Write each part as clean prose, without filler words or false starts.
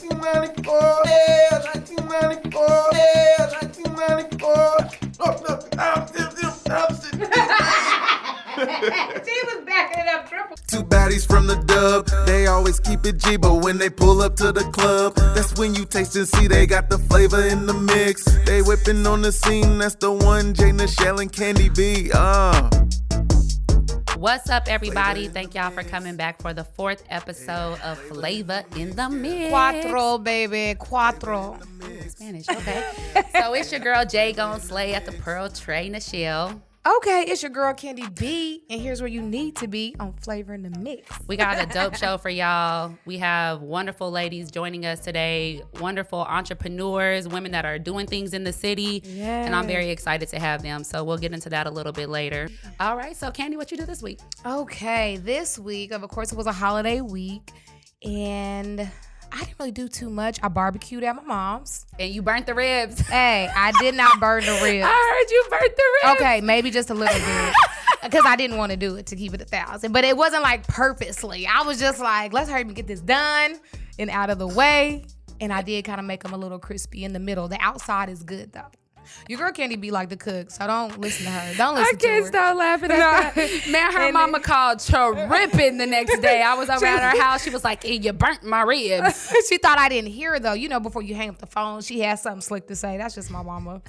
1994. Yeah, 1994. Yeah, 1994. She was backing it up triple. Two baddies from the dub, they always keep it G, but when they pull up to the club, that's when you taste and see they got the flavor in the mix. They whipping on the scene, that's the one, J.NICHELLE and Candy B. What's up, everybody? Thank y'all for coming back for the 4th episode of Flavor in the Mix. Cuatro, baby. Cuatro. Spanish, okay. So it's your girl, Jay Gon Slay at the Pearl Tray, Nichelle. Okay, it's your girl, Candy B, and here's where you need to be on Flavor in the Mix. We got a dope show for y'all. We have wonderful ladies joining us today, wonderful entrepreneurs, women that are doing things in the city, and I'm very excited to have them. So we'll get into that a little bit later. All right, so Candy, what you do this week? Okay, this week, of course, it was a holiday week, and I didn't really do too much. I barbecued at my mom's. And you burnt the ribs. Hey, I did not burn the ribs. I heard you burnt the ribs. Okay, maybe just a little bit. Because I didn't want to do it, to keep it 1,000. But it wasn't like purposely. I was just like, let's hurry and get this done and out of the way. And I did kind of make them a little crispy in the middle. The outside is good, though. Your girl Candy be like the cook, so don't listen to her. Don't listen to her. I can't stop laughing at that. Man, her mama called tripping the next day. I was over at her house. She was like, hey, you burnt my ribs. She thought I didn't hear her, though. You know, before you hang up the phone, she has something slick to say. That's just my mama.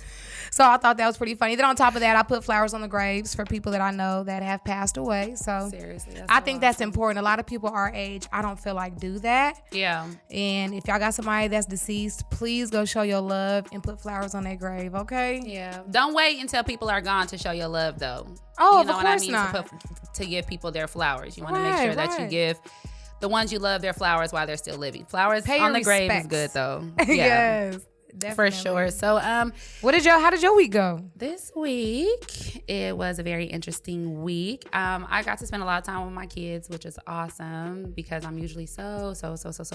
So I thought that was pretty funny. Then on top of that, I put flowers on the graves for people that I know that have passed away. So seriously, I think that's important. A lot of people our age, I don't feel like do that. Yeah. And if y'all got somebody that's deceased, please go show your love and put flowers on their grave, okay? Yeah. Don't wait until people are gone to show your love, though. Oh, you know of what course I mean? not. To give people their flowers. You want to make sure that you give the ones you love their flowers while they're still living. Flowers on the grave is good, though. Yeah. Yes. For Definitely. sure. So, how did your week go? This week, it was a very interesting week. I got to spend a lot of time with my kids, which is awesome because I'm usually so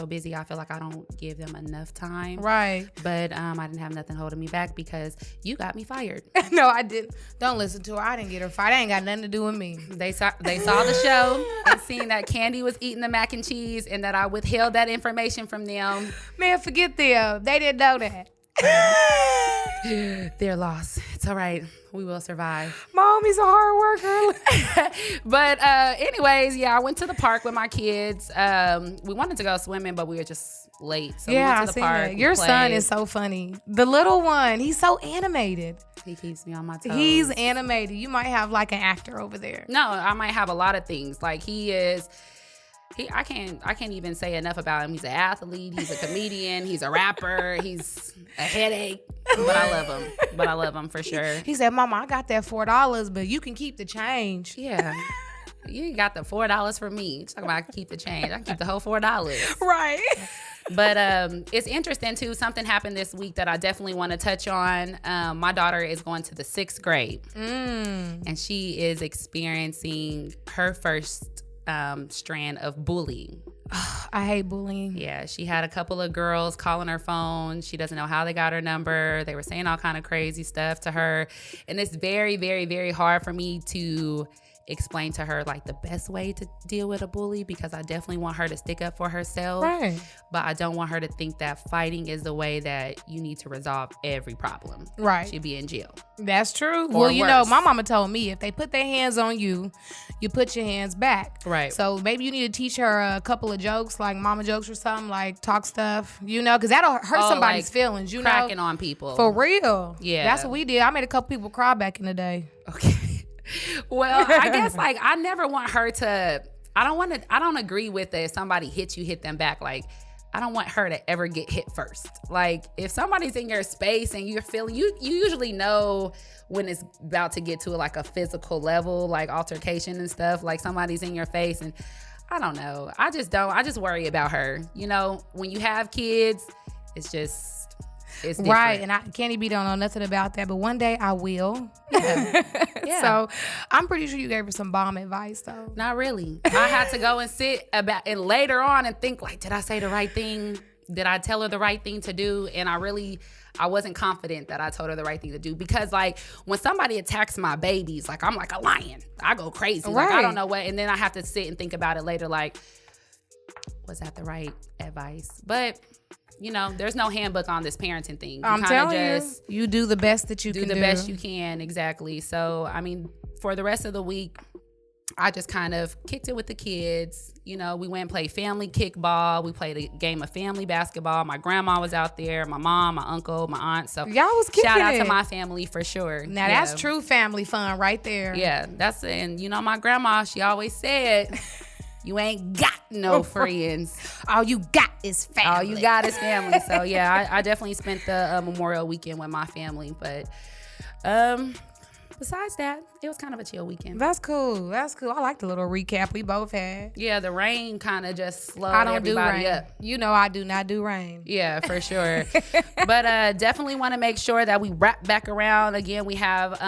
busy. I feel like I don't give them enough time. Right. But I didn't have nothing holding me back because you got me fired. No, I didn't. Don't listen to her. I didn't get her fired. That ain't got nothing to do with me. They saw the show and seen that Candy was eating the mac and cheese and that I withheld that information from them. Man, forget them. They didn't know that. Their loss. It's all right. We will survive. Mommy's a hard worker. But anyways, yeah, I went to the park with my kids. We wanted to go swimming, but we were just late. So we went to the park. That. Your son is so funny. The little one, he's so animated. He keeps me on my toes. He's animated. You might have like an actor over there. No, I might have a lot of things. Like I can't even say enough about him. He's an athlete. He's a comedian. He's a rapper. He's a headache. But I love him for sure. He said, Mama, I got that $4, but you can keep the change. Yeah. You got the $4 for me. Talking about I can keep the change. I can keep the whole $4. Right. But it's interesting, too. Something happened this week that I definitely want to touch on. My daughter is going to the 6th grade. And she is experiencing her first strand of bullying. I hate bullying. Yeah, she had a couple of girls calling her phone. She doesn't know how they got her number. They were saying all kind of crazy stuff to her. And it's very, very, very hard for me to explain to her like the best way to deal with a bully because I definitely want her to stick up for herself. Right. But I don't want her to think that fighting is the way that you need to resolve every problem. Right. She'd be in jail. That's true. Or well, you know, worse. my mama told me if they put their hands on you, you put your hands back. Right. So maybe you need to teach her a couple of jokes, like mama jokes or something, like talk stuff, you know, because that'll hurt somebody's like feelings, you know. Cracking on people. For real. Yeah. That's what we did. I made a couple people cry back in the day. Okay. Well, I guess like I never want her to, I don't agree with it. If somebody hits you, hit them back. Like, I don't want her to ever get hit first. Like, if somebody's in your space and you're feeling, you usually know when it's about to get to like a physical level, like altercation and stuff, like somebody's in your face. And I don't know. I just worry about her. You know, when you have kids, it's different. Right, and Candy B don't know nothing about that, but one day I will. Yeah. Yeah. So I'm pretty sure you gave her some bomb advice, though. Not really. I had to go and sit about and later on and think like, did I say the right thing? Did I tell her the right thing to do? And I wasn't confident that I told her the right thing to do, because like when somebody attacks my babies, like I'm like a lion. I go crazy. Right. Like I don't know what, and then I have to sit and think about it later. Like, was that the right advice? But, you know, there's no handbook on this parenting thing. I'm telling you do the best that you can do. Do the best you can, exactly. So, I mean, for the rest of the week, I just kind of kicked it with the kids. You know, we went and played family kickball. We played a game of family basketball. My grandma was out there, my mom, my uncle, my aunt. So y'all was kicking shout out it. to my family for sure. Now that's true family fun right there. Yeah, that's it. And you know, my grandma, she always said, you ain't got no friends. All you got is family. All you got is family. So yeah, I definitely spent the Memorial weekend with my family. But besides that, it was kind of a chill weekend. That's cool. That's cool. I like the little recap we both had. Yeah, the rain kind of just slowed everybody up. You know I do not do rain. Yeah, for sure. But definitely want to make sure that we wrap back around. Again, we have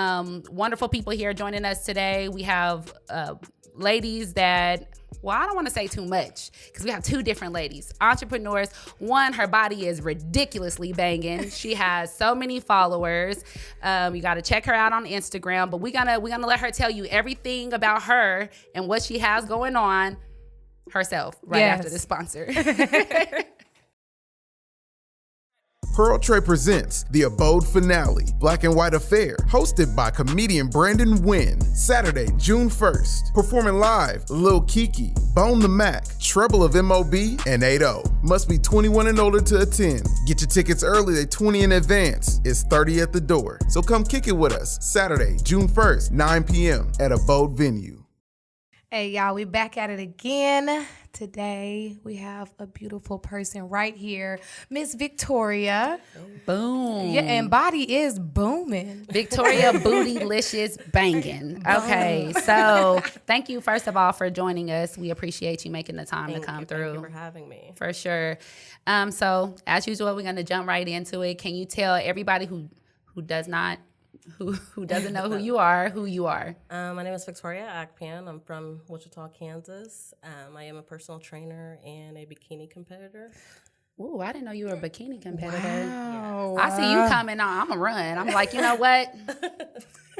wonderful people here joining us today. We have ladies that... Well, I don't want to say too much because we have two different ladies, entrepreneurs. One, her body is ridiculously banging. She has so many followers. You got to check her out on Instagram. But we're gonna let her tell you everything about her and what she has going on herself after the sponsor. Pearl Trey presents The Abode Finale, Black and White Affair, hosted by comedian Brandon Nguyen. Saturday, June 1st. Performing live, Lil Kiki, Bone the Mac, Treble of M.O.B., and 8-0. Must be 21 and older to attend. Get your tickets early, they're 20 in advance. It's 30 at the door. So come kick it with us, Saturday, June 1st, 9 p.m. at Abode Venue. Hey, y'all, we back at it again. Today, we have a beautiful person right here, Miss Victoria. Boom. Yeah, and body is booming. Victoria Bootylicious banging. Okay, so thank you, first of all, for joining us. We appreciate you making the time to come through. Thank you for having me. For sure. So, as usual, we're going to jump right into it. Can you tell everybody who doesn't know who you are? My name is Victoria Akpan. I'm from Wichita, Kansas. I am a personal trainer and a bikini competitor. Ooh, I didn't know you were a bikini competitor. Wow. I see you coming on. I'm going to run. I'm like, you know what?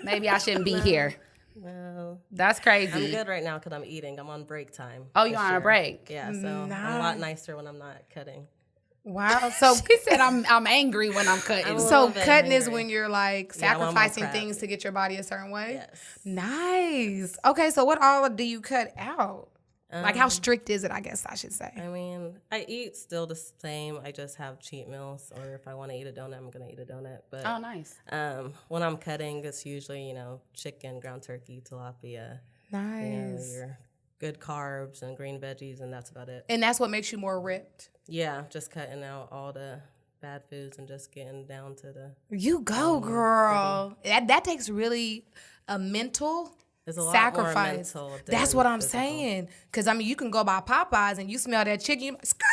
Maybe I shouldn't be here. Well, That's crazy. I'm good right now because I'm eating. I'm on break time. Oh, you're on a break? Yeah, so I'm a lot nicer when I'm not cutting. Wow. So She said I'm angry when I'm cutting. so bit cutting is angry. when you're like Yeah, I'm on sacrificing prep. things to get your body a certain way? Yes. Nice. Okay, so what all do you cut out? Like how strict is it, I guess I should say? I mean, I eat still the same. I just have cheat meals, or if I want to eat a donut, I'm going to eat a donut. But Oh, nice. when I'm cutting, it's usually, chicken, ground turkey, tilapia, Nice. your good carbs and green veggies, and that's about it. And that's what makes you more ripped. Yeah, just cutting out all the bad foods and just getting down to the... You go, girl. That takes really a mental It's a lot sacrifice. more mental That's than what I'm physical. saying. Because, I mean, you can go by Popeyes and you smell that chicken, you're like, skirt!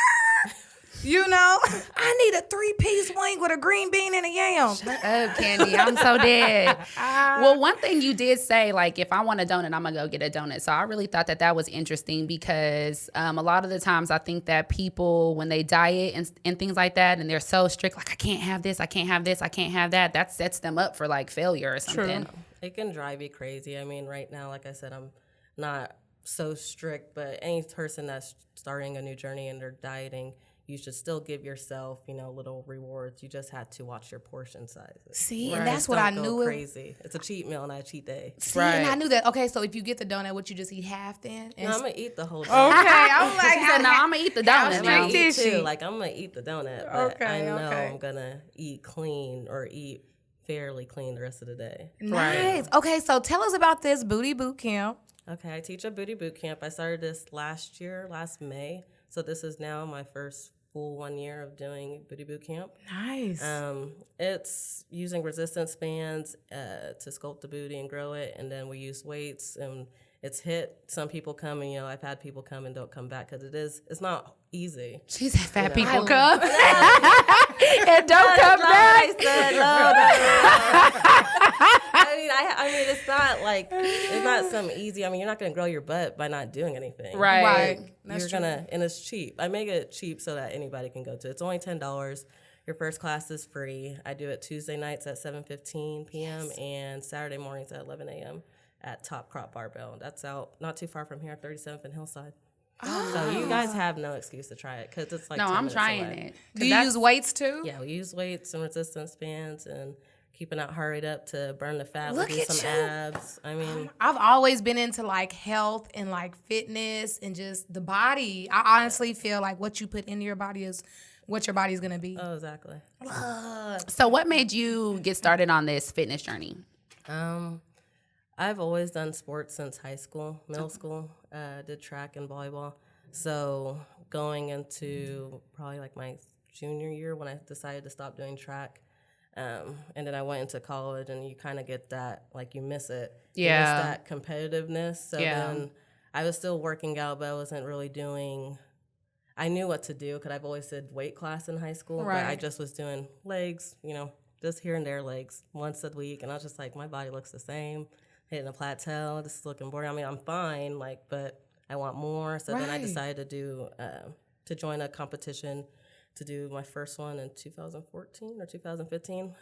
You know? I need a 3-piece wing with a green bean and a yam. Shut up, Candy. I'm so dead. Well, one thing you did say, like, if I want a donut, I'm going to go get a donut. So I really thought that was interesting because a lot of the times I think that people, when they diet and things like that, and they're so strict, like, I can't have this, I can't have this, I can't have that sets them up for, like, failure or something. True. It can drive you crazy. I mean, right now, like I said, I'm not so strict, but any person that's starting a new journey and they're dieting, you should still give yourself, little rewards. You just have to watch your portion sizes. See, Right. and that's what I Don't go knew. Crazy. It's a cheat meal, not a cheat day. See, Right. and I knew that. Okay, so if you get the donut, would you just eat half then? No, I'm gonna eat the whole day. Okay, I'm like, She said, no, I'm going to eat the How donut strict now. is Eat she? too. Like, I'm gonna eat the donut, but Okay, I know okay. I'm gonna eat clean or eat fairly clean the rest of the day. Nice. Okay, so tell us about this booty boot camp. Okay, I teach a booty boot camp. I started this last May. So this is now my first full 1 year of doing booty boot camp. Nice. It's using resistance bands to sculpt the booty and grow it, and then we use weights, and it's hit. Some people come, and I've had people come and don't come back because it's not easy. She said fat You know. people come and don't come back. I said no. I mean, it's not something easy. I mean, you're not gonna grow your butt by not doing anything. Right. That's You're true. and it's cheap. I make it cheap so that anybody can go to it. It's only $10. Your first class is free. I do it Tuesday nights at 7:15 p.m. and Saturday mornings at 11 a.m. at Top Crop Barbell. That's out not too far from here, 37th and Hillside. So you guys have no excuse to try it because it's like No, 10 I'm minutes trying away. it. Do you use weights too? Yeah, we use weights and resistance bands and keeping that heart rate up to burn the fat. Look we do at some you. abs. I mean, I've always been into like health and like fitness and just the body. I honestly feel like what you put into your body is what your body's gonna be. oh, exactly. So what made you get started on this fitness journey? I've always done sports since high school, middle school. Did track and volleyball. So going into probably like my junior year when I decided to stop doing track, and then I went into college, and you kind of get that, like you miss it. Yeah. You miss that competitiveness. So Yeah. then I was still working out, but I wasn't really doing. I knew what to do because I've always did weight class in high school, but I Right. just was doing legs, just here and there legs once a week, and I was just like, my body looks the same, hitting a plateau, this is looking boring. I mean, I'm fine, but I want more. So then I Right. decided to join a competition to do my first one in 2014 or 2015.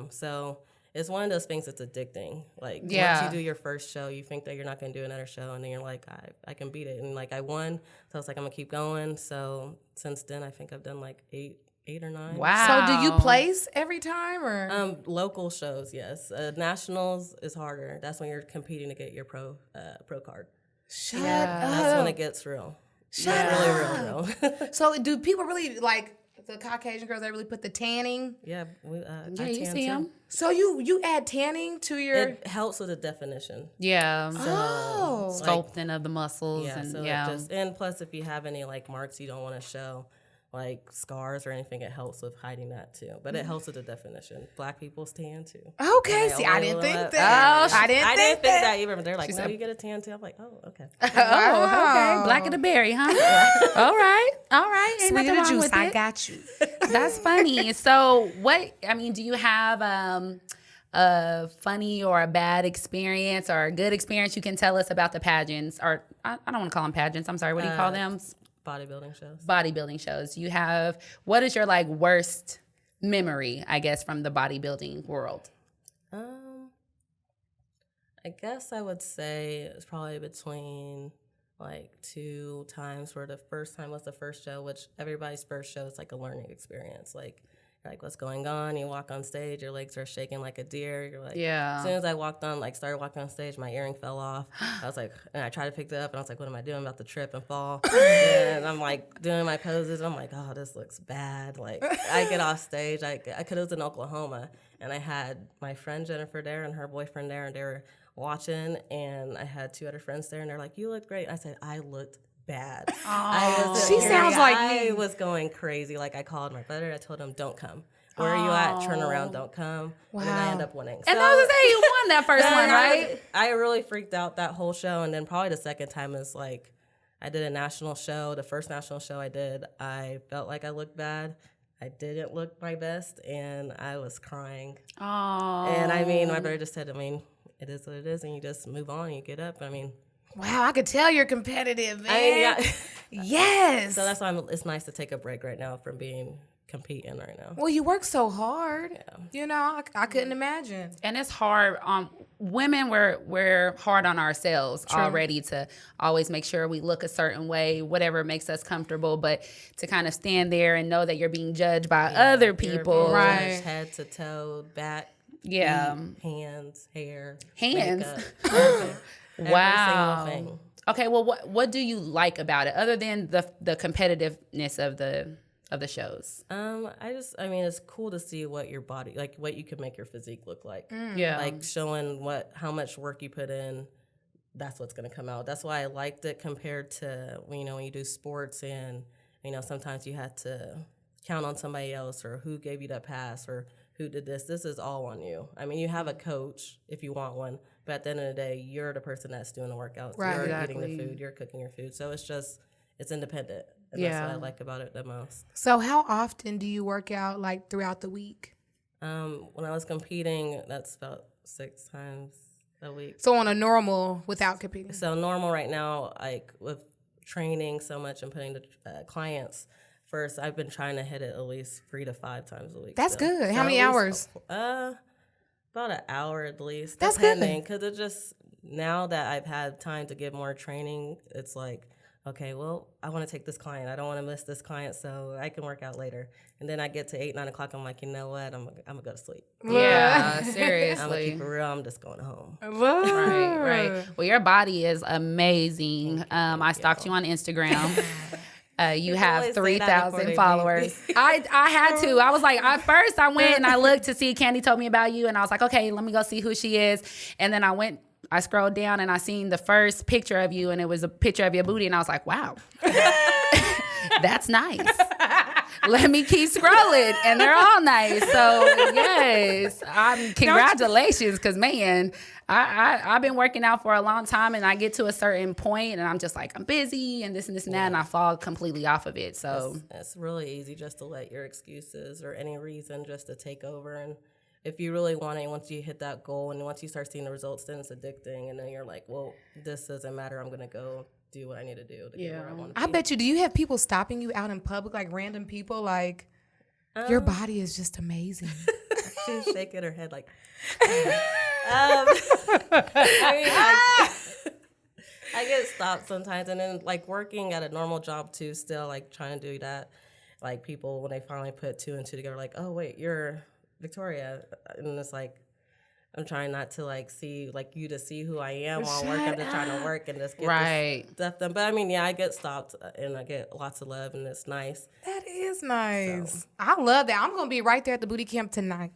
So it's one of those things that's addicting. Like Yeah. once you do your first show, you think that you're not going to do another show, and then you're like, I can beat it. And like I won, so I was like, I'm gonna keep going. So since then, I think I've done like eight or nine. Wow. So do you place every time or? Local shows, yes. Nationals is harder. That's when you're competing to get your pro card. Shut That's when up. it gets real. Shut Really real. So do people really like the Caucasian girls? They really put the tanning. Yeah, Yeah, you see them. So you add tanning to your. It helps with the definition. Yeah. Oh. Sculpting of the muscles Yeah, and so yeah. and plus if you have any like marks you don't want to show, like scars or anything, it helps with hiding that too. But it helps with the definition. Black people tan too. Okay, Yeah, see, a I little didn't think bit. that. Oh, I didn't think that. either. But they're like, no, you get a tan too. I'm like, oh, okay. Oh, okay. Black of the berry, huh? All right. Ain't Sweet nothing of the wrong juice, with I it. got you. That's funny. So do you have a funny or a bad experience or a good experience you can tell us about the pageants? Or I don't want to call them pageants. I'm sorry. What do you call them? Bodybuilding shows. Bodybuilding shows. What is your like worst memory, I guess, from the bodybuilding world? I guess I would say it's probably between like 2 times where the first time was the first show, which everybody's first show is like a learning experience. Like what's going on? You walk on stage, your legs are shaking like a deer. You're like, Yeah. As soon as I started walking on stage, my earring fell off. I was like, and I tried to pick it up, and I was like, what am I doing? I'm about to trip and fall. And I'm like doing my poses. And I'm like, oh, this looks bad. Like I get off stage. I could have was in Oklahoma, and I had my friend Jennifer there and her boyfriend there, and they were watching, and I had 2 other friends there, and they're like, you look great. I said, I looked bad. She sounds like I me. was going crazy. Like I called my brother. I told him, don't come. Where are you at? Turn around. Don't come. And then I end up winning. And I was gonna say you won that first one, right? I really freaked out that whole show. And then probably the second time is like I did a national show. The first national show I did, I felt like I looked bad. I didn't look my best, and I was crying. Oh. And I mean, my brother just said, it is what it is, and you just move on and you get up. Wow, I could tell you're competitive, man. Yeah. Yes. So that's why it's nice to take a break right now from competing right now. Well, you work so hard. Yeah. I couldn't imagine. And it's hard. Women, we're hard on ourselves already to always make sure we look a certain way, whatever makes us comfortable. But to kind of stand there and know that you're being judged by other people, Right. Head to toe, back, Yeah. hands, hair, Hands. makeup, everything. Wow. Every single thing. Okay. Well, what do you like about it, other than the competitiveness of the shows? It's cool to see what your body, like what you can make your physique look like. Yeah. Like showing how much work you put in, that's what's going to come out. That's why I liked it compared to, when you do sports and, sometimes you had to count on somebody else or who gave you that pass or who did this. This is all on you. I mean, you have a coach if you want one, but at the end of the day, you're the person that's doing the workouts. Right, You're exactly. eating the food. You're cooking your food. So it's independent. And that's what I like about it the most. So how often do you work out, like throughout the week? When I was competing, that's about 6 times a week. So on a normal without competing. So normal right now, like with training so much and putting the clients first, I've been trying to hit it at least 3 to 5 times a week. That's still. good. So How many at hours? least, about an hour at least. That's good. Depending, because it just, now that I've had time to get more training, it's like, okay, well, I want to take this client. I don't want to miss this client, so I can work out later. And then I get to 8, 9 o'clock. I'm like, you know what? I'm gonna go to sleep. Yeah, I'm gonna seriously. keep it real. I'm just going home. Right. Well, your body is amazing. I stalked you on Instagram. You have 3,000 followers. I had to. I was like, at first I went and I looked to see, Candy told me about you, and I was like, okay, let me go see who she is. And then I scrolled down and I seen the first picture of you, and it was a picture of your booty, and I was like, wow, that's nice. Let me keep scrolling, and they're all nice. So yes, congratulations, because man, I've been working out for a long time, and I get to a certain point, and I'm just like, I'm busy and this and that, and I fall completely off of it. So it's really easy just to let your excuses or any reason just to take over. And if you really want it, once you hit that goal and once you start seeing the results, then it's addicting, and then you're like, well, this doesn't matter. I'm gonna go do what I need to do to get where I want to be. I bet you. Do you have people stopping you out in public, like random people, like your body is just amazing? She's shaking her head like. I get stopped sometimes, and then like working at a normal job too, still like trying to do that. Like people, when they finally put 2 and 2 together, like, oh wait, you're Victoria, and it's like, I'm trying not to like see like you to see who I am while working. I'm just trying to work and just get this stuff done. But I mean, yeah, I get stopped and I get lots of love, and it's nice. That is nice. So. I love that. I'm gonna be right there at the booty camp tonight.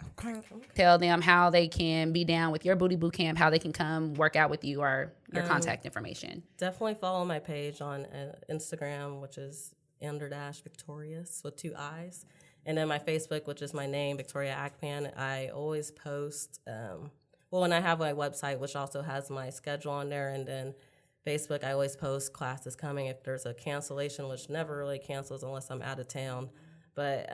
Tell them how they can be down with your booty boot camp, how they can come work out with you, or your contact information. Definitely follow my page on Instagram, which is _Victorious with 2 I's. And then my Facebook, which is my name, Victoria Akpan, I always post, and I have my website, which also has my schedule on there. And then Facebook, I always post classes coming. If there's a cancellation, which never really cancels unless I'm out of town. But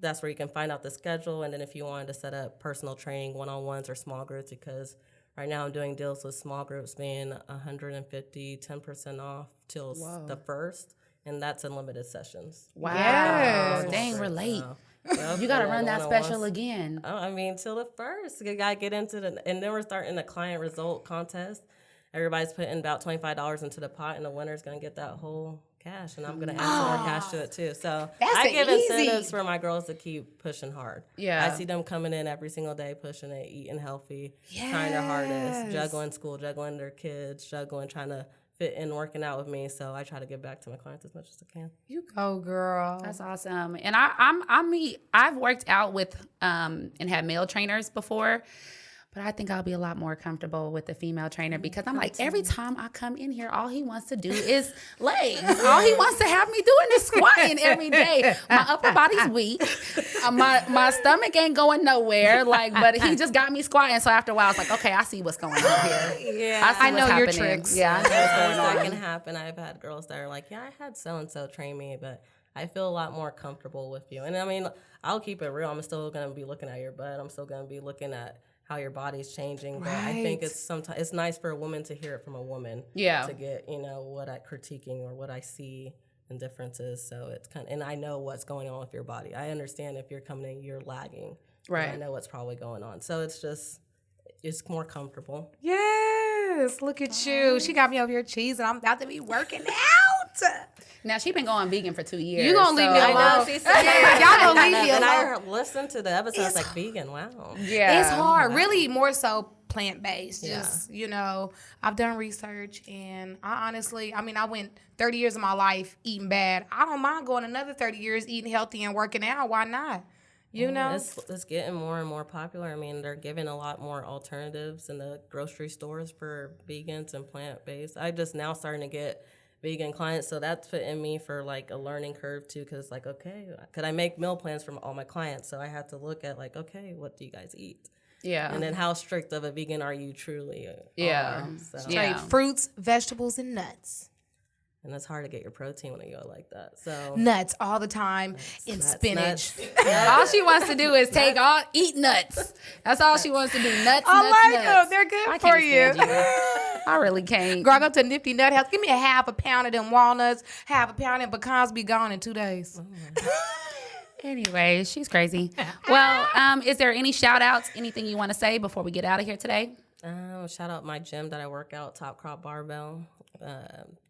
that's where you can find out the schedule. And then if you wanted to set up personal training, one-on-ones or small groups, because right now I'm doing deals with small groups being $150, 10% off till the 1st. And that's unlimited sessions. Wow. Yes. Dang, we're late. You got to run that special again. Oh, I mean, till the 1st. You got to get into and then we're starting a client result contest. Everybody's putting about $25 into the pot, and the winner's going to get that whole cash. And I'm going to add some more cash to it, too. So I give incentives for my girls to keep pushing hard. Yeah. I see them coming in every single day, pushing it, eating healthy, trying their hardest, juggling school, juggling their kids, trying to fit in working out with me, so I try to give back to my clients as much as I can. You go, girl. That's awesome. And I've worked out with and had male trainers before, but I think I'll be a lot more comfortable with the female trainer, because I'm like, every time I come in here, all he wants to do is legs. All he wants to have me doing is squatting every day. My upper body's weak. My stomach ain't going nowhere. But he just got me squatting. So after a while, I was like, okay, I see what's going on here. Yeah, I know your tricks. Yeah, I know what's going on. That can happen. I've had girls that are like, yeah, I had so and so train me, but I feel a lot more comfortable with you. And I mean, I'll keep it real. I'm still going to be looking at your butt. I'm still going to be looking at how your body's changing. But I think it's nice for a woman to hear it from a woman. Yeah. To get, what I critiquing or what I see in differences. So it's and I know what's going on with your body. I understand if you're coming in, you're lagging. Right. I know what's probably going on. So it's more comfortable. Yes. Look at you. She got me over here cheese, and I'm about to be working out. Now, she's been going vegan for 2 years. You gonna leave me alone. I know, she said y'all gonna leave me alone. And I listened to the episode, I was like, vegan, wow. Yeah. It's hard. Wow. Really more so plant-based. Just, I've done research, and I honestly, I went 30 years of my life eating bad. I don't mind going another 30 years eating healthy and working out. Why not? It's getting more and more popular. I mean, they're giving a lot more alternatives in the grocery stores for vegans and plant-based. I just now starting to get vegan clients, so that's putting me for like a learning curve too, because like, okay, could I make meal plans for all my clients? So I have to look at like, okay, what do you guys eat? Yeah. And then how strict of a vegan are you truly? Straight fruits, vegetables, and nuts. And it's hard to get your protein when you go like that. So nuts all the time and spinach. All she wants to do is eat nuts. That's all she wants to do. Nuts. Them. They're good for you. I really can't. Girl, I go to Nifty Nut House. Give me a half a pound of them walnuts, half a pound of pecans. Be gone in 2 days. Anyway, she's crazy. Well, is there any shout outs, anything you want to say before we get out of here today? Shout out my gym that I work out, Top Crop Barbell.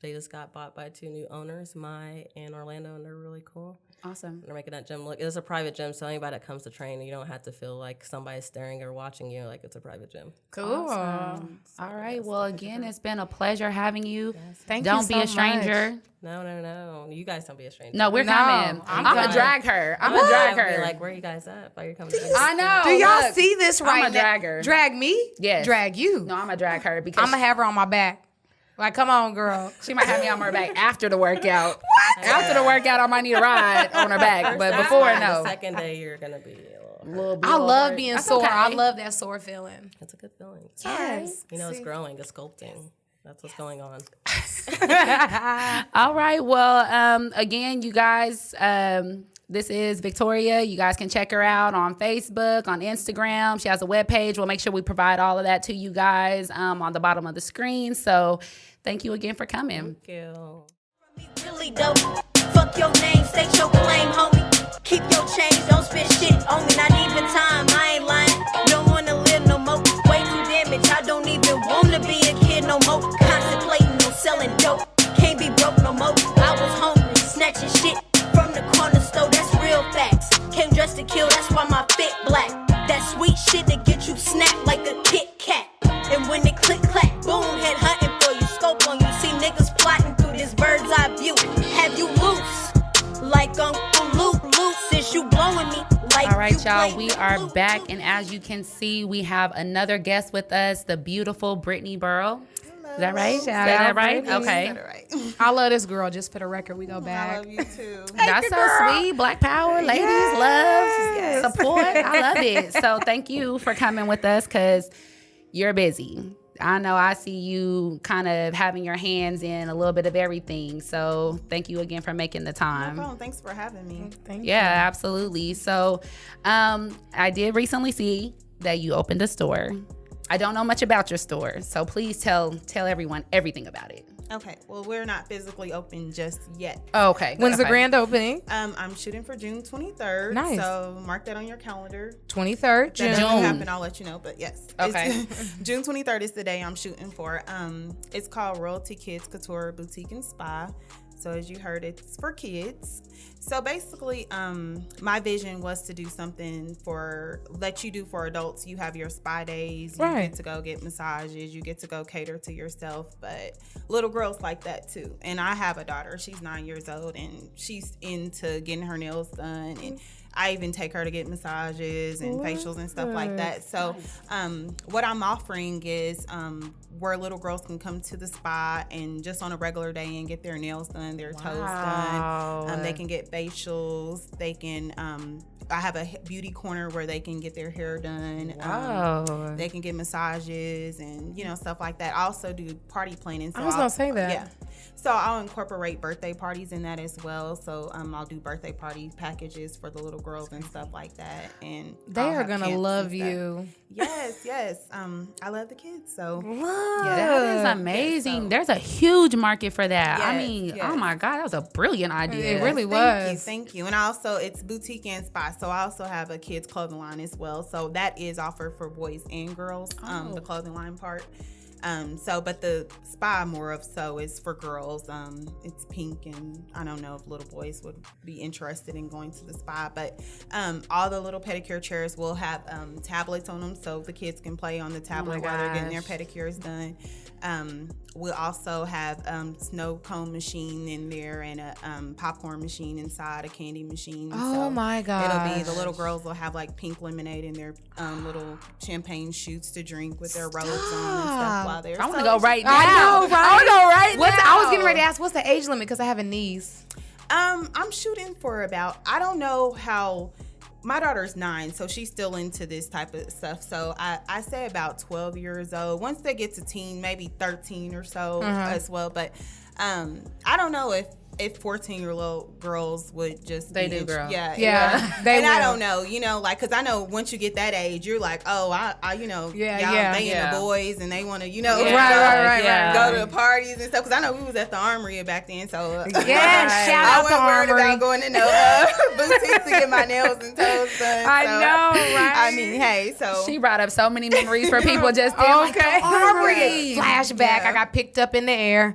They just got bought by 2 new owners, Mai and Orlando, and they're really cool. Awesome. They're making that gym look. It's a private gym, so anybody that comes to train, you don't have to feel like somebody's staring or watching you. Like, it's a private gym. Cool. Awesome. All right. Well, again, it's been a pleasure having you. Yes. Thank Don't you be so a stranger. much. No. You guys don't be a stranger. No, we're No, coming. I'm I'm gonna coming. drag her. I'm gonna drag her. Like, where are you guys at? Why are you coming to I know. Do y'all Look, see this right I'm a now? drag her. Drag me? Yes. Drag you. No, I'm gonna drag her because I'm gonna have her on my back. Like, come on, girl. she might have me on her back after the workout. What? After the workout, I might need a ride on her back, but before, no. The second day, you're going to be a little I love hurt. being That's sore. okay. I love that sore feeling. It's a good feeling. Yes. You know, it's growing, it's sculpting. That's what's going on. All right. Well, again, you guys, this is Victoria. You guys can check her out on Facebook, on Instagram. She has a webpage. We'll make sure we provide all of that to you guys on the bottom of the screen. So thank you again for coming. Thank you. Really dope. Fuck your name, state your claim, homie. Keep your change, don't spit shit on me. Not even time, I ain't lying. Don't wanna live no more. Way too damaged, I don't even wanna be a kid no more. Contemplating on selling dope. Can't be broke no more. I was hungry, snatching shit from the corner store. That's real facts. Came dressed to kill, that's why my fit black. That sweet shit that get you snapped like a Kit Kat. And when it click clack, boom, head hunting for you. Scope on you, see niggas plotting through this bird's eye view. Have you loose like Uncle Luke? Since you blowing me like All right, you y'all, play we the are flute. back. And as you can see, we have another guest with us, the beautiful Brittany Burrough. Is that right? Is Shout that out, right? Brittany. Okay. Said it right. I love this girl. Just for the record, we go I back. love you too. That's so sweet. Black power, ladies, love, support. I love it. So thank you for coming with us because you're busy. I know I see you kind of having your hands in a little bit of everything. So thank you again for making the No time. problem. Thanks for having me. Yeah, absolutely. So I did recently see that you opened a store. I don't know much about your store, so please tell everyone everything about it. Okay. Well, we're not physically open just yet. Oh, okay. When's the okay. grand opening? I'm shooting for June 23rd. Nice. So mark that on your calendar. 23rd That June. doesn't happen, I'll let you know. But yes. Okay. June 23rd is the day I'm shooting for. It's called Royalty Kids Couture Boutique and Spa. So as you heard, it's for kids. So basically, my vision was to do something that you do for adults. You have your spa days. You Right. get to go get massages. You get to go cater to yourself. But little girls like that too. And I have a daughter. She's 9 years old, and she's into getting her nails done. And I even take her to get massages and facials and stuff like that. So what I'm offering is where little girls can come to the spa and just on a regular day and get their nails done, their toes done. They can get facials. They can I have a beauty corner where they can get their hair done. Wow. They can get massages and, stuff like that. I also do party planning. So I was gonna say that. Yeah. So I'll incorporate birthday parties in that as well. So I'll do birthday party packages for the little girls and stuff like that. And They I'll are have gonna camps love and stuff. you. Yes. I love the kids. So That is amazing. so- There's a huge market for that. I Yes, mean, yes. oh my God, that was a brilliant idea. It really was. Thank you. And also it's boutique and spa. So I also have a kids clothing line as well. So that is offered for boys and girls, the clothing line part. But the spa more of so is for girls. It's pink, and I don't know if little boys would be interested in going to the spa. But all the little pedicure chairs will have tablets on them, so the kids can play on the tablet while they're getting their pedicures done. We'll also have snow cone machine in there and a popcorn machine inside, a candy machine. Oh my God. It'll be the little girls will have like pink lemonade in their little champagne shoots to drink with their robes on and stuff while they're. I want to go right now. I know, right? I want to go right now. I was getting ready to ask, what's the age limit? Because I have a niece. I'm shooting for about, I don't know how. My daughter's 9, so she's still into this type of stuff. So I say about 12 years old. Once they get to teen, maybe 13 or so as well. But I don't know if 14-year-old girls would just They be do, girl. Yeah, they they I will. don't know, because I know once you get that age, you're like, oh, I y'all banging the boys and they want to, Right. go to the parties and stuff. Because I know we was at the Armory back then, so Yeah, shout I out wasn't to worried Armory. about going to no boutique to get my nails and toes done. I so, know, right? I mean, hey, so She brought up so many memories for people just then. Like, Okay. the Armory. Flashback. Yeah. I got picked up in the air.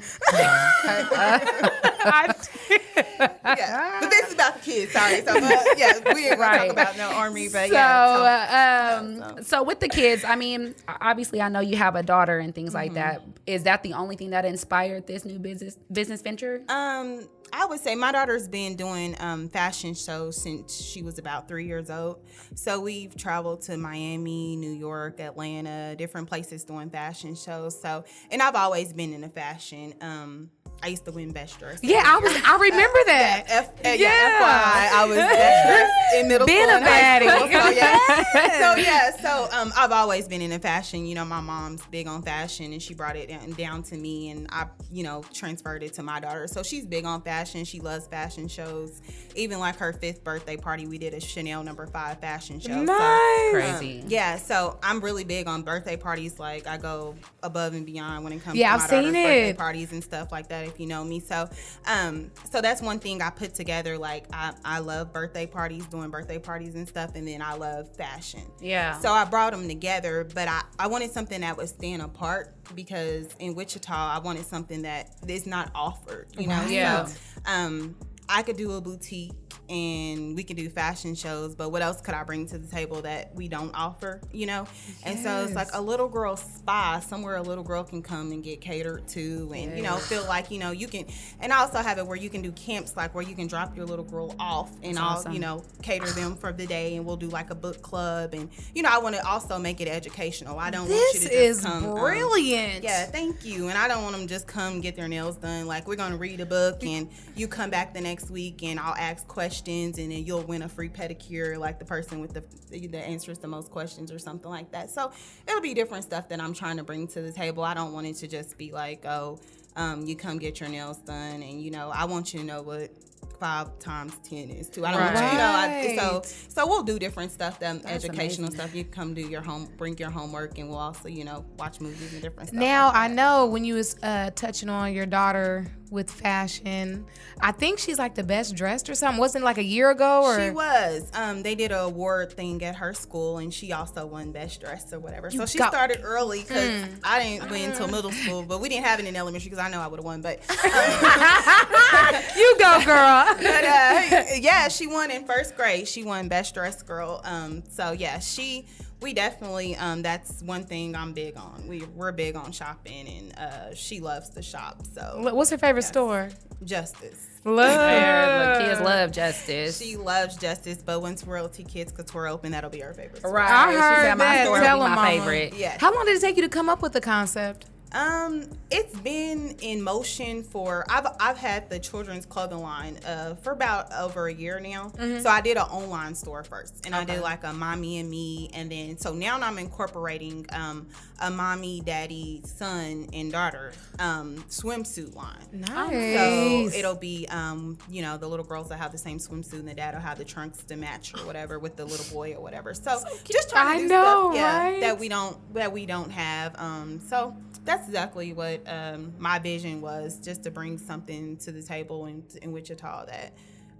yeah. But this is about the kids. Sorry. So yeah, we ain't gonna talk about no army, but So with the kids, I mean, obviously, I know you have a daughter and things like that. Is that the only thing that inspired this new business venture? I would say my daughter's been doing fashion shows since she was about 3 years old. So we've traveled to Miami, New York, Atlanta, different places doing fashion shows. So, and I've always been into fashion. I used to win best dress. Yeah, I remember that. FYI, I was best dress in middle school and high school. So I've always been into fashion. You know, my mom's big on fashion, and she brought it down to me, and I, transferred it to my daughter. So she's big on fashion. She loves fashion shows. Even like her 5th birthday party, we did a Chanel No. 5 fashion show. Nice. So, Crazy. so I'm really big on birthday parties. Like I go above and beyond when it comes to Yeah, my I've daughter's seen birthday it. parties and stuff like that. If you know me, so that's one thing I put together. Like I love birthday parties, doing birthday parties and stuff, and then I love fashion. Yeah. So I brought them together, but I wanted something that would stand apart because in Wichita I wanted something that is not offered. You know. Yeah. So, I could do a boutique and we could do fashion shows, but what else could I bring to the table that we don't offer, And so it's like a little girl spa, somewhere a little girl can come and get catered to and, feel like, you can, and I also have it where you can do camps, like where you can drop your little girl off and I'll, cater them for the day and we'll do like a book club and, I want to also make it educational. I don't want you to just come. This is brilliant. Yeah, thank you. And I don't want them to just come get their nails done. Like we're going to read a book and you come back the next week and I'll ask questions and then you'll win a free pedicure, like the person with the answers the most questions or something like that. So it'll be different stuff that I'm trying to bring to the table. I don't want it to just be like, you come get your nails done and I want you to know what 5 times 10 is too. I don't want so we'll do different stuff, educational amazing. stuff. You come do your bring your homework, and we'll also watch movies and different stuff. Now like I that. know when you was touching on your daughter with fashion, I think she's like the best dressed or something. Wasn't it like a year ago or? She was. They did an award thing at her school, and she also won best dress or whatever. So she started early because I didn't win until middle school, but we didn't have it in elementary because I know I would have won. But You go, girl. but she won in 1st grade. She won best dressed girl. We definitely that's one thing I'm big on. We're big on shopping, and she loves to shop. So What's her favorite store? Justice. The kids love Justice. She loves Justice, but once Royalty Kids Couture open, that'll be her favorite store. Right. I She heard said my that. store Tell will be 'em, my Mama. favorite. Yeah. How long did it take you to come up with the concept? It's been in motion for I've had the children's clothing line for about over a year now. So I did an online store first, and I did like a mommy and me, and then so now I'm incorporating a mommy, daddy, son, and daughter swimsuit line. Nice. So it'll be the little girls that have the same swimsuit, and the dad will have the trunks to match or whatever with the little boy or whatever. So just trying to do stuff right? that we don't have. So that's exactly what my vision was, just to bring something to the table in Wichita that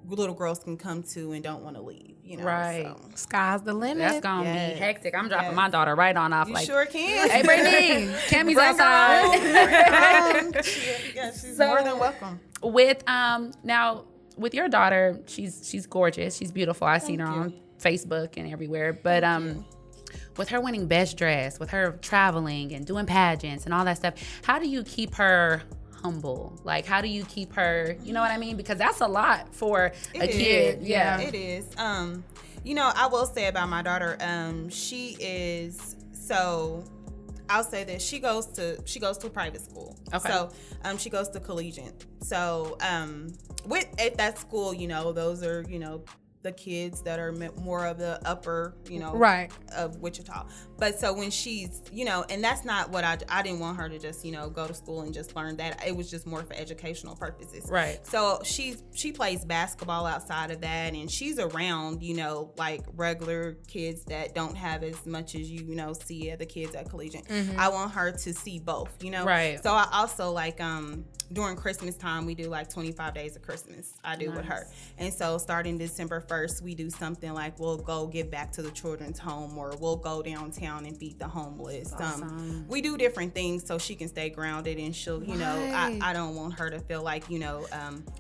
little girls can come to and don't want to leave. Right. So. Sky's the limit. That's gonna Yes. be hectic. I'm dropping my daughter right on off. You like, sure can. hey, Brittany, Cammy's Bring her outside. on. Yeah, she's So- more than welcome. With now with your daughter, she's gorgeous. She's beautiful. I've seen her on Facebook and everywhere. But with her winning best dress, with her traveling and doing pageants and all that stuff, how do you keep her humble? Like, how do you keep her, you know what I mean? Because that's a lot for a kid. Yeah. It is. I will say about my daughter, she is so I'll say this: she goes to private school. Okay. So she goes to collegiate. So at that school, those are the kids that are more of the upper, Right. of Wichita. But so when she's, and that's not what I didn't want her to just, go to school and just learn that. It was just more for educational purposes. Right. So she plays basketball outside of that, and she's around, like regular kids that don't have as much as see the kids at collegiate. I want her to see both, Right. So I also during Christmas time, we do like 25 days of Christmas. I do with her. And so starting December 1st, we do something like we'll go give back to the children's home, or we'll go downtown and feed the homeless. Awesome. We do different things so she can stay grounded, and she'll, you know, I don't want her to feel like, you know,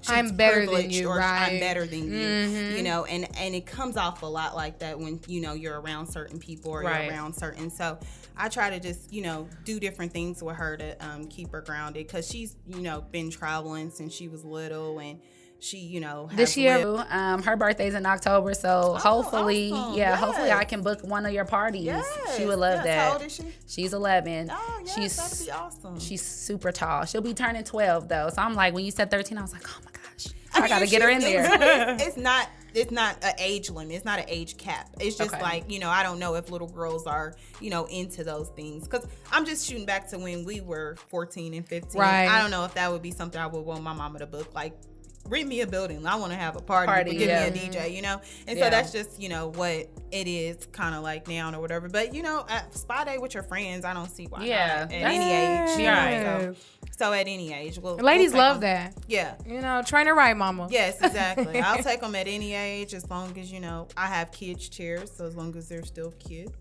she's I'm better than privileged, you, or right? I'm better than you, you know, and it comes off a lot like that when, you know, you're around certain people, or you're around certain. So I try to just, you know, do different things with her to keep her grounded, because she's, you know, been traveling since she was little, and she, you know, This year, her birthday's in October, so hopefully, awesome. hopefully I can book one of your parties. Yes. She would love that. How old is she? She's 11. Oh, yes, that'd be awesome. She's super tall. She'll be turning 12 though. So I'm like, when you said 13, I was like, oh my gosh, I mean, gotta get her in there. It's not an age limit. It's not an age cap. It's just like, you know, I don't know if little girls are, you know, into those things. Because I'm just shooting back to when we were 14 and 15. Right. I don't know if that would be something I would want my mama to book. Like, rent me a building. I want to have a party, but give me a DJ, you know? And so that's just, you know, what it is kind of like now or whatever. But, you know, at spa day with your friends, I don't see why not at any age. You know? So at any age. Ladies love that. Yeah. You know, train her right, mama. Yes, exactly. I'll take them at any age, as long as, you know, I have kids chairs, so as long as they're still kids.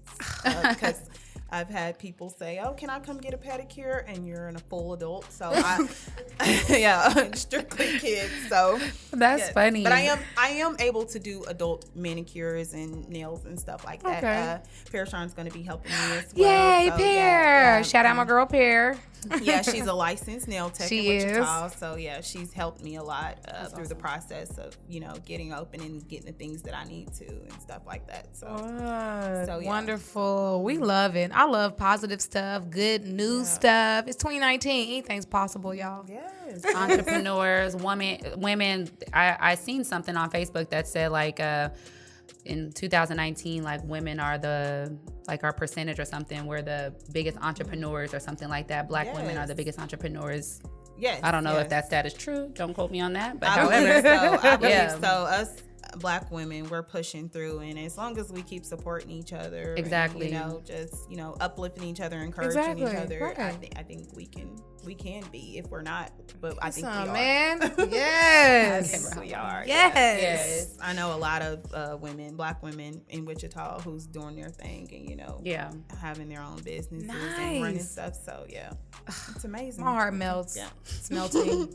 Because I've had people say, oh, can I come get a pedicure? And you're a full adult. So strictly kids. So that's funny. But I am able to do adult manicures and nails and stuff like that. Okay. Pear Sean's going to be helping me as well. Yay, so, Pear. Shout out my girl, Pear. Yeah, she's a licensed nail tech She in Wichita. is. So yeah, she's helped me a lot through the process of, you know, getting open and getting the things that I need to and stuff like that. So, yeah. Wonderful. We love it. I love positive stuff, good news stuff. It's 2019. Anything's possible, y'all. Yes. Entrepreneurs, women. I seen something on Facebook that said like in 2019, like women are our percentage or something. We're the biggest entrepreneurs or something like that. Black women are the biggest entrepreneurs. Yes. I don't know if that stat is true. Don't quote me on that. But I believe so. Us Black women, we're pushing through, and as long as we keep supporting each other, exactly, and, you know, just, you know, uplifting each other, encouraging each other, right. I think we can be, if we're not, but I think we are. Man. Yes. I think we are. Yes. I know a lot of women, Black women in Wichita, who's doing their thing and, you know, having their own businesses and running stuff. So yeah, it's amazing. My heart melts. Yeah. It's melting.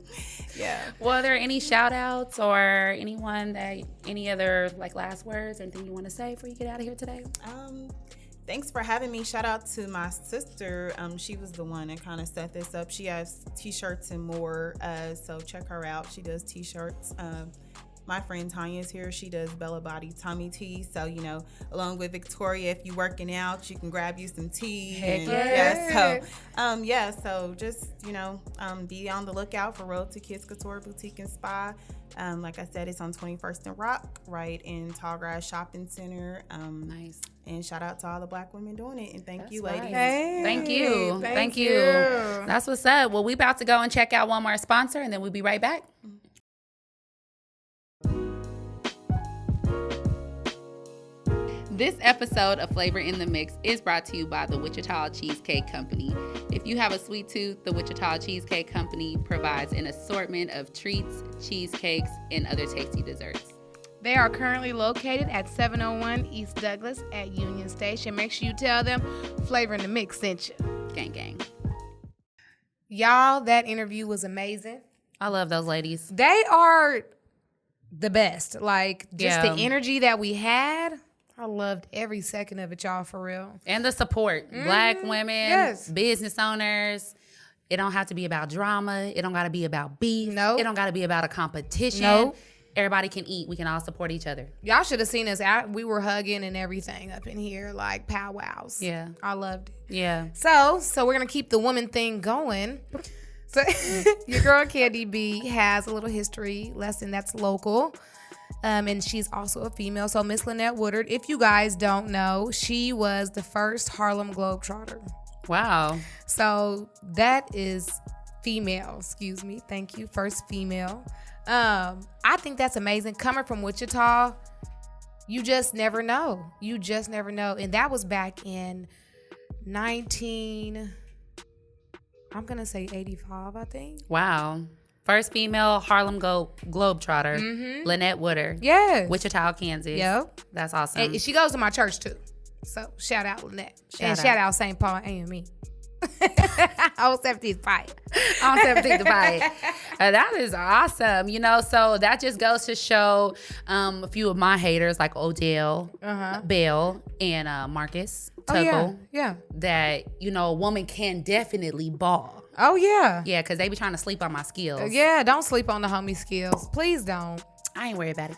Yeah. Well, are there any shout outs or any other like last words, anything you want to say before you get out of here today? Thanks for having me. Shout out to my sister. She was the one that kind of set this up. She has t-shirts and more, so check her out. She does t-shirts. My friend Tanya's here. She does Bella Body Tummy Tea. So, you know, along with Victoria, if you're working out, you can grab you some tea. So just, you know, be on the lookout for Road to Kids Couture Boutique and Spa. Like I said, it's on 21st and Rock, right in Tallgrass Shopping Center. Nice. And shout out to all the Black women doing it. And thank you, ladies. Hey, thank you. Thank you. That's what's up. Well, we about to go and check out one more sponsor, and then we'll be right back. This episode of Flavor in the Mix is brought to you by the Wichita Cheesecake Company. If you have a sweet tooth, the Wichita Cheesecake Company provides an assortment of treats, cheesecakes, and other tasty desserts. They are currently located at 701 East Douglas at Union Station. Make sure you tell them Flavor in the Mix sent you. Gang, gang. Y'all, that interview was amazing. I love those ladies. They are the best. Like, just the energy that we had. I loved every second of it, y'all, for real. And the support. Black women, business owners. It don't have to be about drama. It don't got to be about beef. Nope. It don't got to be about a competition. Nope. Everybody can eat. We can all support each other. Y'all should have seen us out. We were hugging and everything up in here, like powwows. Yeah. I loved it. Yeah. So we're going to keep the woman thing going. So your girl Candy B has a little history lesson that's local. And she's also a female. So Miss Lynette Woodard, if you guys don't know, she was the first Harlem Globetrotter. Wow. So that is female. Excuse me. Thank you. First female. I think that's amazing. Coming from Wichita, you just never know. You just never know. And that was back in I'm going to say 85, I think. Wow. First female Harlem Globetrotter, Lynette Woodard. Yes. Wichita, Kansas. Yep. That's awesome. And she goes to my church, too. So, shout out Lynette. Shout out St. Paul AME. On 17th Fight. On 17th Fight. That is awesome. You know, so that just goes to show a few of my haters like Odell, Bell, and Marcus Tuggle. Yeah. That, you know, a woman can definitely ball. Oh, yeah. Yeah, because they be trying to sleep on my skills. Yeah, don't sleep on the homie skills. Please don't. I ain't worried about it.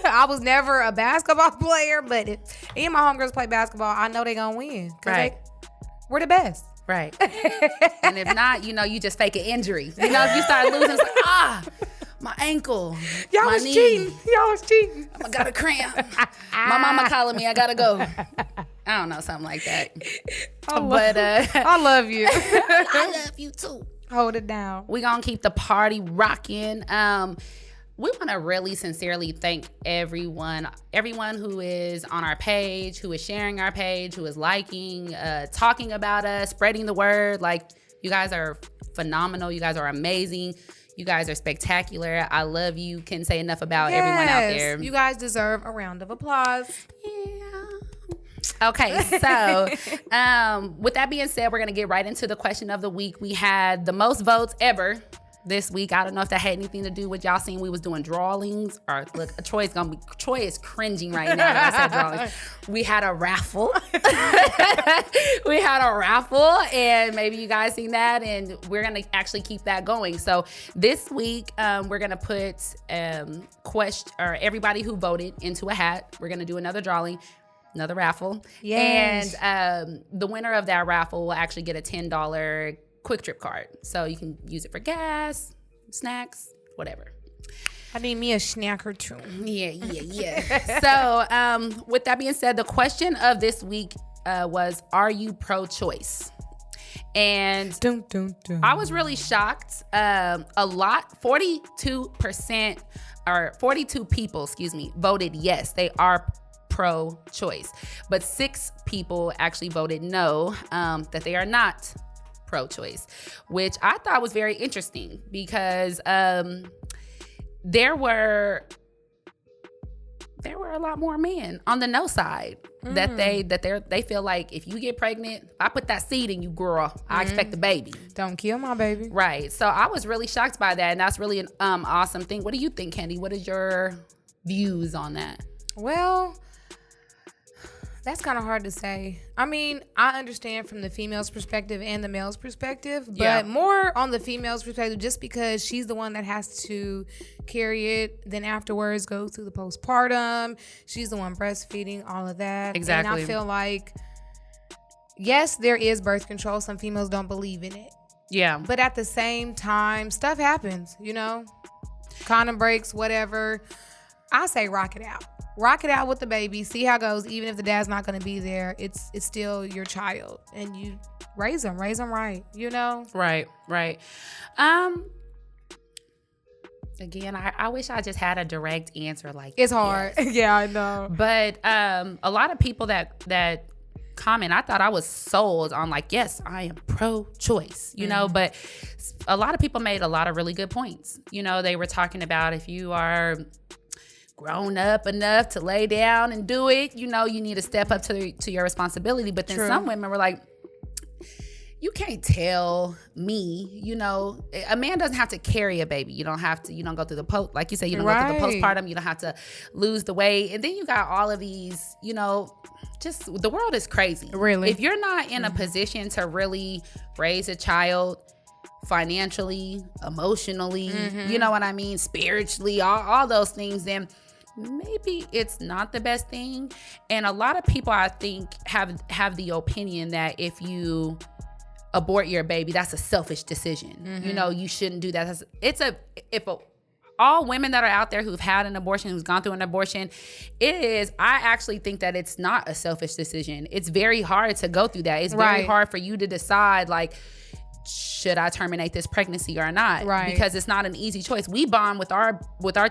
I was never a basketball player, but if any of my homegirls play basketball, I know they gonna win. Right. We're the best. Right. And if not, you know, you just fake an injury. You know, if you start losing, it's like, my ankle. Y'all my was knee. cheating. Y'all was cheating. I got a cramp. My mama calling me. I gotta go. I don't know, something like that. I love you. I love you too. Hold it down. We gonna keep the party rocking. We want to really sincerely thank everyone who is on our page, who is sharing our page, who is liking, talking about us, spreading the word. Like, you guys are phenomenal. You guys are amazing. You guys are spectacular. I love you. Can't say enough about everyone out there. You guys deserve a round of applause. Yeah. Okay, so with that being said, we're going to get right into the question of the week. We had the most votes ever this week. I don't know if that had anything to do with y'all seeing we was doing drawings, or look, Troy is cringing right now that I said drawings. We had a raffle. And maybe you guys seen that, and we're gonna actually keep that going. So this week, we're gonna put everybody who voted into a hat. We're gonna do another drawing, another raffle. Yes. And the winner of that raffle will actually get a $10 Quick Trip card. So you can use it for gas, snacks, whatever. I need me a snack or two. Yeah. So with that being said, the question of this week was, are you pro-choice? And I was really shocked. 42% or 42 people, voted yes, they are pro-choice. But 6 people actually voted no, that they are not pro-choice, which I thought was very interesting because there were a lot more men on the no side that they feel like, if you get pregnant, I put that seed in you, girl, I expect the baby. Don't kill my baby. Right. So I was really shocked by that, and that's really an awesome thing. What do you think, Candy? What is your views on that? Well, that's kind of hard to say. I mean, I understand from the female's perspective and the male's perspective, but more on the female's perspective, just because she's the one that has to carry it, then afterwards go through the postpartum. She's the one breastfeeding, all of that. Exactly. And I feel like, yes, there is birth control. Some females don't believe in it. Yeah. But at the same time, stuff happens, you know? Condom breaks, whatever. I say rock it out. Rock it out with the baby. See how it goes. Even if the dad's not going to be there, it's still your child, and you raise them right. You know. Right. Again, I wish I just had a direct answer. Like, it's hard. Yes. Yeah, I know. But a lot of people that comment, I thought I was sold on, like, yes, I am pro-choice. You know, but a lot of people made a lot of really good points. You know, they were talking about, if you are grown up enough to lay down and do it, you know, you need to step up to your responsibility. But then some women were like, you can't tell me, you know, a man doesn't have to carry a baby. You don't go through the like you say, you don't go through the postpartum. You don't have to lose the weight. And then you got all of these, you know, just the world is crazy. Really? If you're not in a position to really raise a child financially, emotionally, you know what I mean, spiritually, all those things, then maybe it's not the best thing. And a lot of people, I think, have the opinion that if you abort your baby, that's a selfish decision. You know, you shouldn't do that. All women that are out there who've had an abortion, who's gone through an abortion, I actually think that it's not a selfish decision. It's very hard to go through that. It's very hard for you to decide, like, should I terminate this pregnancy or not? Right. Because it's not an easy choice. We bond with our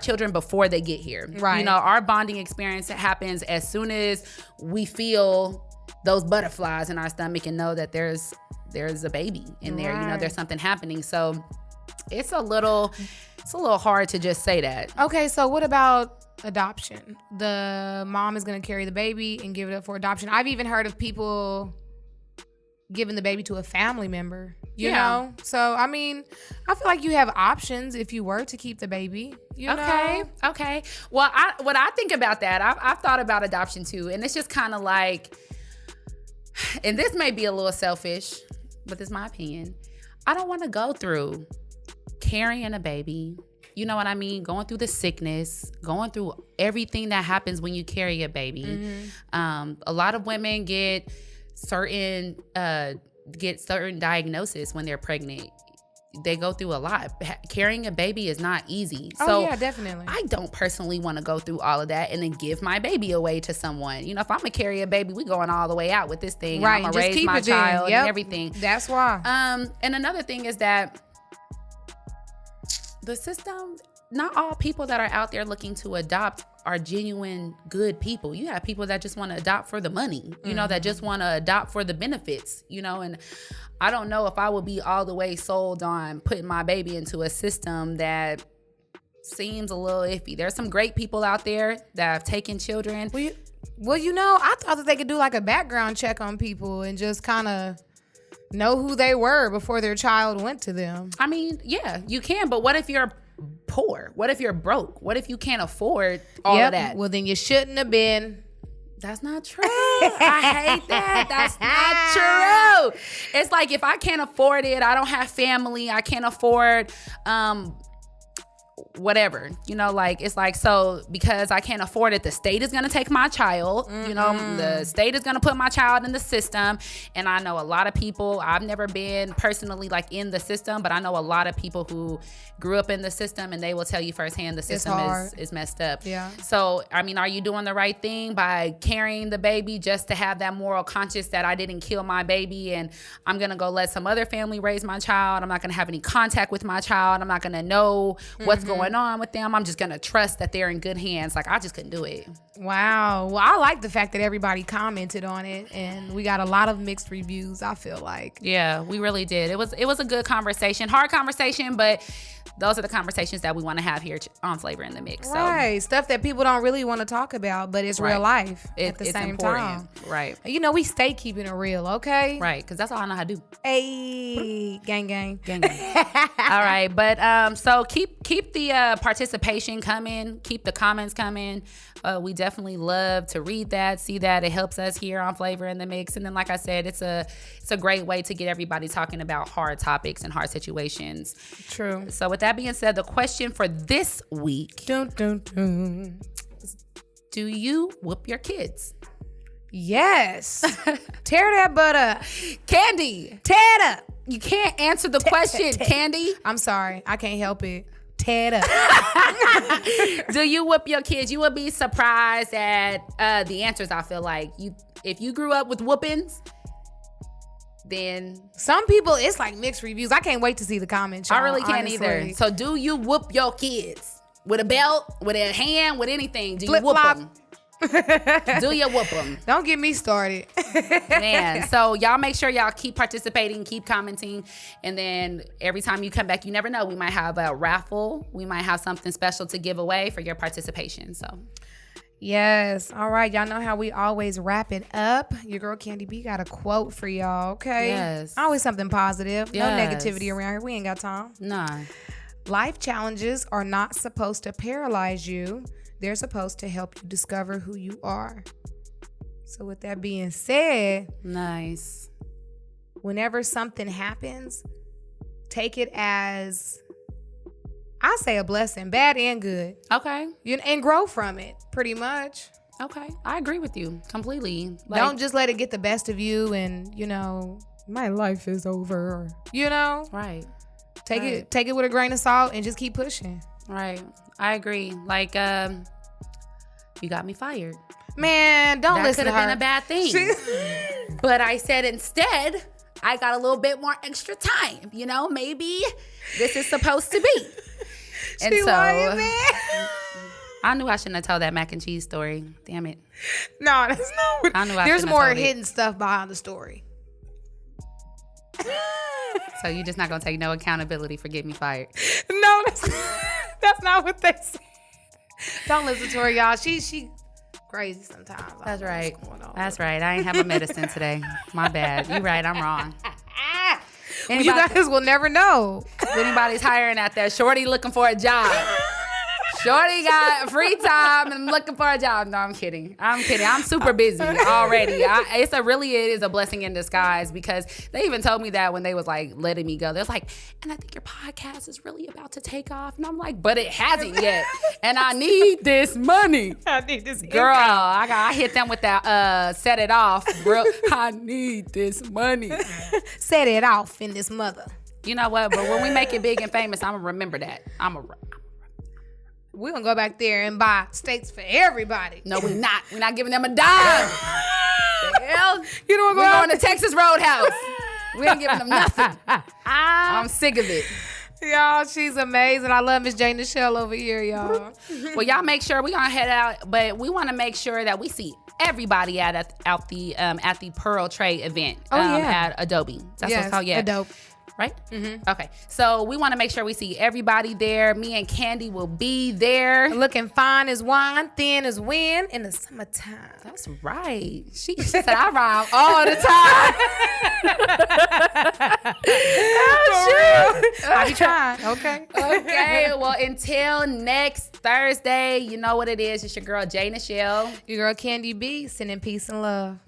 children before they get here. Right. You know, our bonding experience happens as soon as we feel those butterflies in our stomach and know that there's there's a baby in there. You know, Right. there's something happening. So it's a little hard to just say that. Okay, so what about adoption? The mom is going to carry the baby and give it up for adoption. I've even heard of people giving the baby to a family member, you know? So, I mean, I feel like you have options if you were to keep the baby, you know? Okay. Well, what I think about that, I've thought about adoption too. And it's just kind of like, and this may be a little selfish, but this is my opinion. I don't want to go through carrying a baby, you know what I mean? Going through the sickness, going through everything that happens when you carry a baby. Mm-hmm. A lot of women get certain diagnoses when they're pregnant. They go through a lot. Carrying a baby is not easy. So yeah, definitely. I don't personally want to go through all of that and then give my baby away to someone. You know, if I'm gonna carry a baby, we going all the way out with this thing. Right, I'm gonna just raise keep my it then. child Yep. and everything. That's why. And another thing is that the system, not all people that are out there looking to adopt are genuine good people. You have people that just want to adopt for the money, you know, that just want to adopt for the benefits, you know, and I don't know if I would be all the way sold on putting my baby into a system that seems a little iffy. There's some great people out there that have taken children. Well, you know, I thought that they could do like a background check on people and just kind of know who they were before their child went to them. I mean, yeah, you can, but what if you're poor? What if you're broke? What if you can't afford all of that? Well, then you shouldn't have been. That's not true. I hate that. That's not true. It's like if I can't afford it, I don't have family, I can't afford whatever, you know, like it's like, so because I can't afford it, the state is gonna take my child, you know, the state is gonna put my child in the system. And I know a lot of people, I've never been personally like in the system, but I know a lot of people who grew up in the system and they will tell you firsthand the system is messed up. Yeah. So, I mean, are you doing the right thing by carrying the baby just to have that moral conscience that I didn't kill my baby and I'm gonna go let some other family raise my child? I'm not gonna have any contact with my child. I'm not gonna know what's going on with them. I'm just gonna trust that they're in good hands. Like, I just couldn't do it. Wow. Well, I like the fact that everybody commented on it and we got a lot of mixed reviews, I feel like. Yeah, we really did. It was a good conversation, hard conversation, but those are the conversations that we want to have here on Flavor in the Mix. Right. Stuff that people don't really want to talk about, but it's real life at the same time. Right. You know, we stay keeping it real, okay? Right, because that's all I know how to do. Hey, gang, gang. Gang, gang. All right, but so keep the participation coming, keep the comments coming. We definitely love to read that, see that. It helps us here on Flavor in the Mix. And then, like I said, it's a great way to get everybody talking about hard topics and hard situations. True. So with that being said, the question for this week: Dun, dun, dun. do you whoop your kids? Yes. Tear that butt up. Candy, Tear it up. you can't answer the question, Candy. I'm sorry. I can't help it. Tear it up. Do you whoop your kids? You would be surprised at the answers. I feel like if you grew up with whoopings, then Some people, it's like mixed reviews. I can't wait to see the comments. I y'all, really can't honestly. either. So do you whoop your kids with a belt, with a hand, with anything? Do you whoop Flip-flop. them? Do you whoop them? Don't get me started. Man, so y'all make sure y'all keep participating, keep commenting, and then every time you come back, you never know, we might have a raffle, we might have something special to give away for your participation. So Yes. All right. Y'all know how we always wrap it up. Your girl Candy B got a quote for y'all, okay? Yes. Always something positive. Yes. No negativity around here. We ain't got time. nah. Life challenges are not supposed to paralyze you. They're supposed to help you discover who you are. So with that being said, Nice. whenever something happens, take it as, I say, a blessing, bad and good. Okay. And grow from it, pretty much. Okay. I agree with you completely. Don't just let it get the best of you and, my life is over. Right. Take Right. it with a grain of salt and just keep pushing. Right. I agree. Like, you got me fired. Man, don't That listen could to her. have been a bad thing. But I said instead, I got a little bit more extra time. Maybe this is supposed to be. And She so lying, man. I knew I shouldn't have told that mac and cheese story. Damn it. No, that's not what. I knew I There's shouldn't have more told it. hidden stuff behind the story. So you just not gonna take no accountability for getting me fired? No, that's not what they say. Don't listen to her, y'all. She crazy sometimes. That's right. That's right. I ain't have a medicine today. My bad. You right. I'm wrong. Well, you guys will never know. If anybody's hiring out there, Shorty looking for a job. Shorty got free time and looking for a job. No, I'm kidding. I'm super busy already. It is a blessing in disguise, because they even told me that when they was like letting me go. They're like, and I think your podcast is really about to take off. And I'm like, but it hasn't yet. And I need this money. I need this girl. I hit them with that set it off. Bro, I need this money. Set it off in this mother. You know what? But when we make it big and famous, I'm gonna remember that. We're going to go back there and buy steaks for everybody. No, we're not. We're not giving them a dime. The hell? You know what we're going to Texas Roadhouse. We ain't giving them nothing. I'm sick of it. Y'all, she's amazing. I love Miss J.NICHELLE over here, y'all. Well, y'all make sure we're going to head out, but we want to make sure that we see everybody at the Pearl Tray event at Adobe. That's what's called, yeah. Adobe. Right? Mm-hmm. Okay. So we want to make sure we see everybody there. Me and Candy will be there. Looking fine as wine, thin as wind in the summertime. That's right. She said I rhyme all the time. Oh, shit. I be trying. Okay. Okay. Well, until next Thursday, you know what it is. It's your girl, J.NICHELLE. Your girl, Candy B. Sending peace and love.